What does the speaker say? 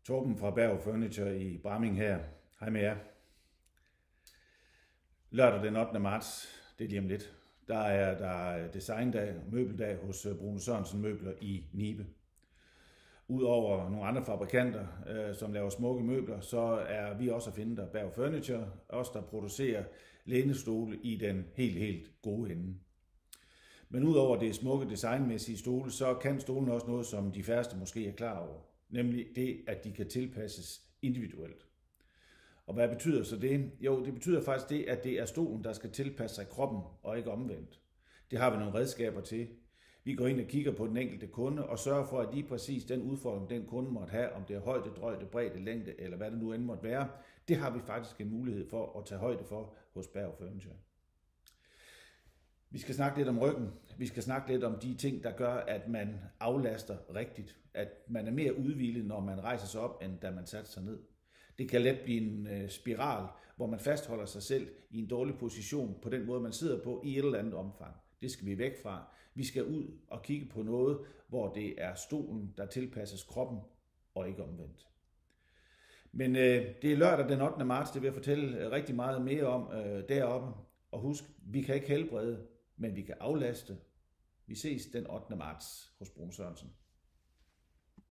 Torben fra Berg Furniture i Bramming her. Hej med jer. Lørdag den 8. marts, det er lige om lidt, der er der designdag, møbeldag hos Bruno Sørensen Møbler i Nibe. Udover nogle andre fabrikanter, som laver smukke møbler, så er vi også at finde der Berg Furniture, os der producerer lænestole i den helt gode ende. Men udover det smukke designmæssige stole, så kan stolen også noget, som de færreste måske er klar over. Nemlig det, at de kan tilpasses individuelt. Og hvad betyder så det? Jo, det betyder faktisk det, at det er stolen, der skal tilpasse sig kroppen, og ikke omvendt. Det har vi nogle redskaber til. Vi går ind og kigger på den enkelte kunde, og sørger for, at lige præcis den udfordring, den kunde måtte have, om det er højde, drøjde, bredde, længde, eller hvad det nu end måtte være, det har vi faktisk en mulighed for at tage højde for hos Berg Furniture. Vi skal snakke lidt om ryggen. Vi skal snakke lidt om de ting, der gør, at man aflaster rigtigt. At man er mere udhvilet, når man rejser sig op, end da man satte sig ned. Det kan let blive en spiral, hvor man fastholder sig selv i en dårlig position på den måde, man sidder på i et eller andet omfang. Det skal vi væk fra. Vi skal ud og kigge på noget, hvor det er stolen, der tilpasses kroppen, og ikke omvendt. Men det er lørdag den 8. marts, det vil jeg fortælle rigtig meget mere om deroppe. Og husk, vi kan ikke helbrede, men vi kan aflaste. Vi ses den 8. marts hos Bruno Sørensen.